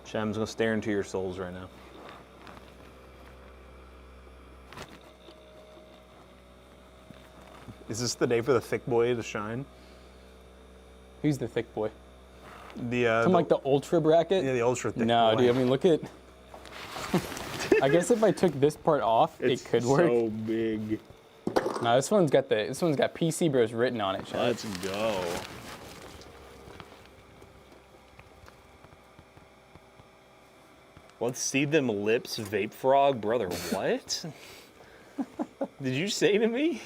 Shem's gonna stare into your souls right now. Is this the day for the thick boy to shine? Who's the thick boy? The Like the ultra bracket? yeah, the ultra thick No, boy. dude, I mean, look at... I guess if I took this part off, it could work. so big. No, this one's got PC Bros written on it, Chad. Let's go. Let's see them lips, vape frog, brother. What? Did you say to me?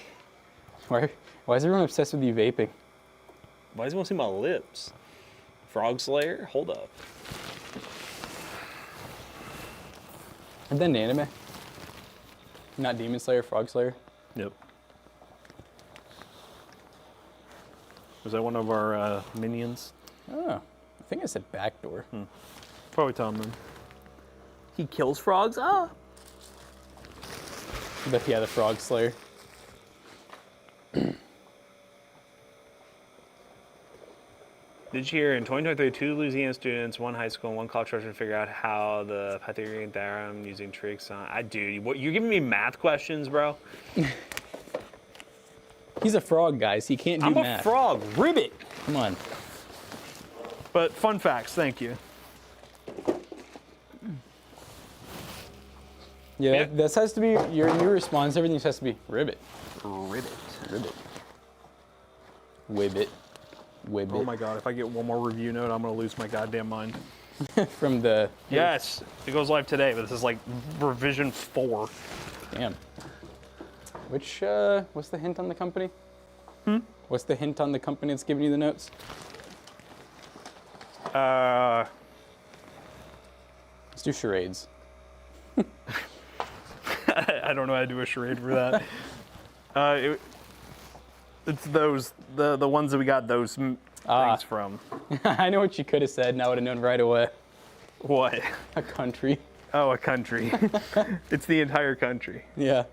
Why is everyone obsessed with you vaping? Why does he want to see my lips? Frog Slayer? Hold up. And then anime. Not Demon Slayer, Frog Slayer. Yep. Was that one of our minions? Oh, I think I said backdoor. Probably Tom then. He kills frogs? Ah! But yeah, the Frog Slayer. Did you hear in 2023, 2 Louisiana students, 1 high school, and 1 college freshman figure out how the Pythagorean theorem using tricks on? Dude, what, you're giving me math questions, bro? He's a frog, guys. He can't do math. I'm a frog. Ribbit. Come on. But fun facts, thank you. Yeah, that has to be your response. Everything just has to be ribbit. Ribbit. Ribbit. Wibbit. Wibbit. Oh my god, if I get one more review note, I'm gonna lose my goddamn mind. From the... Yes, it goes live today, but this is like revision 4. Damn. Which, what's the hint on the company? What's the hint on the company that's giving you the notes? Let's do charades. I don't know how to do a charade for that. It's those, the ones that we got those things from. I know what you could have said, and I would have known right away. What? A country. Oh, a country. It's the entire country. Yeah.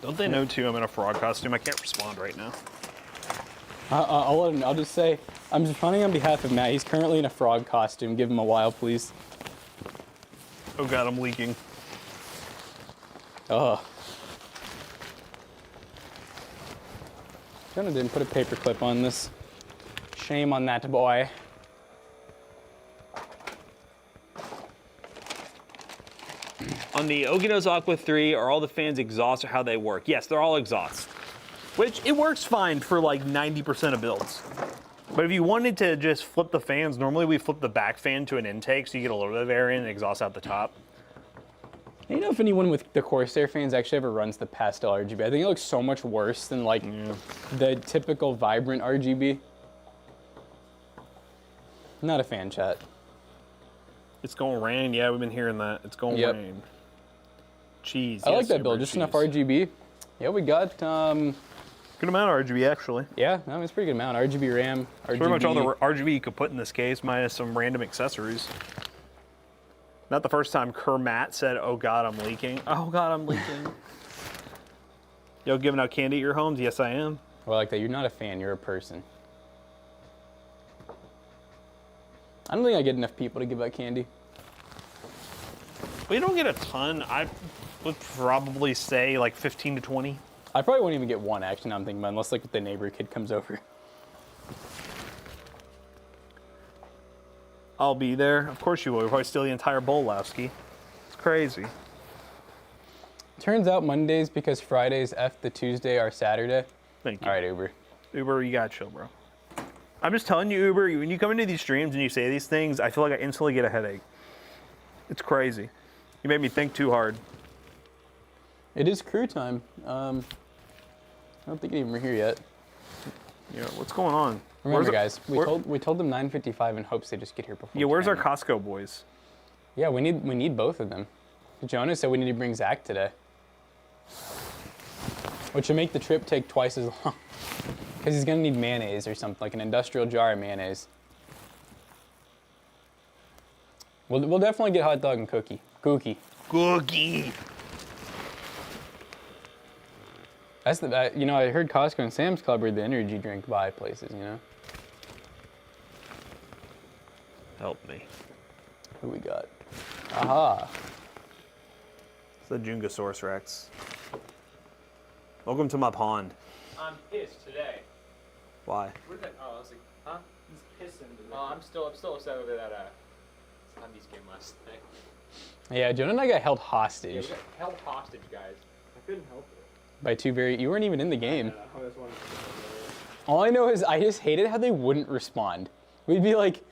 Don't they know too I'm in a frog costume? I can't respond right now. I'll just say, I'm responding on behalf of Matt. He's currently in a frog costume. Give him a while, please. Oh god, I'm leaking. Oh. Jonah didn't put a paper clip on this. Shame on that boy. On the Ogino's Aqua 3, are all the fans exhaust or how they work? Yes, they're all exhaust. Which, it works fine for like 90% of builds. But if you wanted to just flip the fans, normally we flip the back fan to an intake so you get a little bit of air in and exhaust out the top. You know if anyone with the Corsair fans actually ever runs the pastel RGB? I think it looks so much worse than like the typical vibrant RGB. Not a fan, chat. It's going rain. Yeah, we've been hearing that. It's going rain. Cheese. I like that build. Just enough RGB. Yeah, we got good amount of RGB actually. yeah, no, it's a pretty good amount. RGB RAM, RGB. Pretty much all the RGB you could put in this case, minus some random accessories. Not the first time Kermat said, "Oh God, I'm leaking." Oh God, I'm leaking. Yo, giving out candy at your homes? Yes, I am. Well, I like that. You're not a fan. You're a person. I don't think I get enough people to give out candy. We don't get a ton. I would probably say like 15 to 20. I probably won't even get one, actually, now I'm thinking about it, unless like the neighbor kid comes over. I'll be there. Of course you will. You'll probably steal the entire bowl, Lowski. It's crazy. Turns out Mondays, because Fridays F the Tuesday are Saturday. Thank you. All right, Uber. Uber, you gotta chill, bro. I'm just telling you, Uber, when you come into these streams and you say these things, I feel like I instantly get a headache. It's crazy. You made me think too hard. It is crew time. I don't think any of them are here yet. Yeah, what's going on? Remember, guys, we told them 9:55 in hopes they just get here before. Yeah, where's 10. our Costco boys? Yeah, we need both of them. Jonah said we need to bring Zach today, which would make the trip take twice as long. Because he's gonna need mayonnaise or something, like an industrial jar of mayonnaise. We'll definitely get hot dog and cookie. Cookie. That's the you know, I heard Costco and Sam's Club are the energy drink buy places, you know. Help me. Who we got? Aha. It's the Jungasaurus Rex. Welcome to my pond. I'm pissed today. Why? What did that? Oh, I was like, huh? He's pissing. Oh, I'm still upset over that Zombies game last night. Yeah, Jonah and I got held Yeah, hostage we got held hostage, guys. I couldn't help it. by two you weren't even in the game. I just wanted to All I know is I just hated how they wouldn't respond. We'd be like,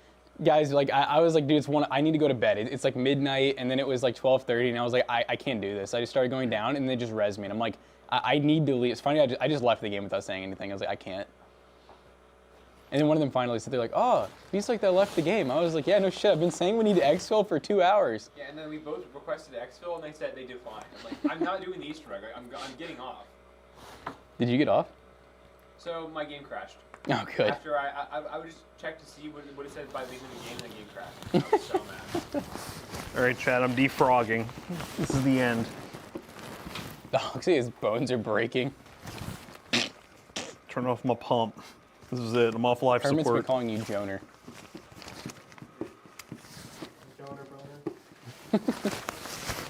guys, like I was like, dude, I need to go to bed. It's like midnight, and then it was like 12:30, and I was like, I can't do this. I just started going down, and they just res me, and I'm like, I need to leave. It's funny, I just left the game without saying anything. I was like, I can't. And then one of them finally said, they're like, oh, he's like that left the game. I was like, yeah, no shit. I've been saying we need exfil for 2 hours. Yeah, and then we both requested exfil, and they said they declined. I'm like, I'm not doing the Easter egg. I'm getting off. Did you get off? So my game crashed. Oh, good. After I would just check to see what it says by leaving the game, and the game crashed. I was so mad. All right, Chad, I'm defrogging. This is the end. Oh, see, his bones are breaking. Turn off my pump. This is it. I'm off life Hermit's been support. calling you Joner.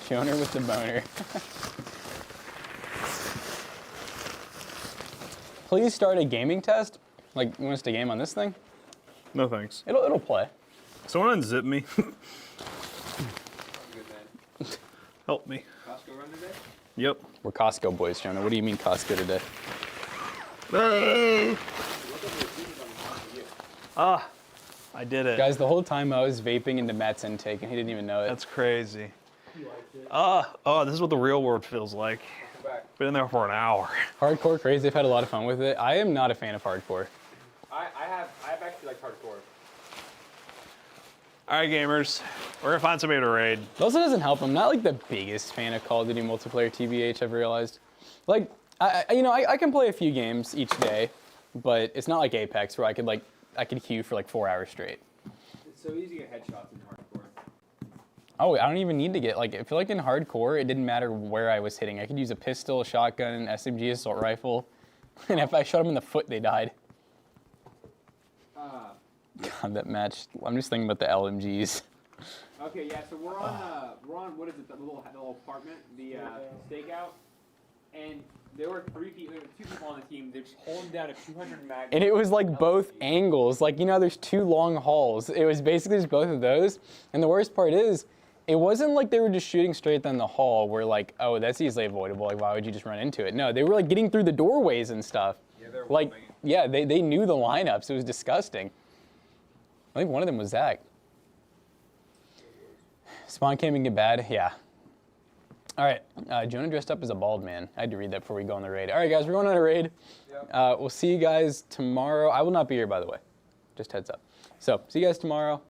Joner with the boner. Please start a gaming test. Like, you want us to game on this thing? No thanks. It'll play. Someone unzip me. Good man. Help me. Costco run today? Yep. We're Costco boys, Jonah. What do you mean Costco today? Ah, I did it. Guys, the whole time I was vaping into Matt's intake, and he didn't even know it. That's crazy. Oh, this is what the real world feels like. Been in there for an hour. Hardcore crazy. I've had a lot of fun with it. I am not a fan of hardcore. I have actually liked hardcore. All right, gamers. We're gonna find somebody to raid. It also doesn't help. I'm not like the biggest fan of Call of Duty multiplayer TBH, I've realized. Like, I can play a few games each day, but it's not like Apex where I could queue for like 4 hours straight. It's so easy to get headshots in hardcore. Oh, I don't even need to get, like, I feel like in hardcore, it didn't matter where I was hitting. I could use a pistol, a shotgun, an SMG assault rifle, and if I shot them in the foot, they died. God, that match, I'm just thinking about the LMGs. Okay, yeah, so we're on what is it, the little apartment, the stakeout, and there were two people on the team. They're just holding down a 200 mag. And it was like both angles. Like, you know, there's two long halls. It was basically just both of those. And the worst part is, it wasn't like they were just shooting straight down the hall where like, oh, that's easily avoidable. Like, why would you just run into it? No, they were like getting through the doorways and stuff. Yeah, they're like, yeah, they knew the lineups. It was disgusting. I think one of them was Zach. Spawn camping get bad? Yeah. All right, Jonah dressed up as a bald man. I had to read that before we go on the raid. All right, guys, we're going on a raid. Yep. We'll see you guys tomorrow. I will not be here, by the way. Just heads up. So, see you guys tomorrow.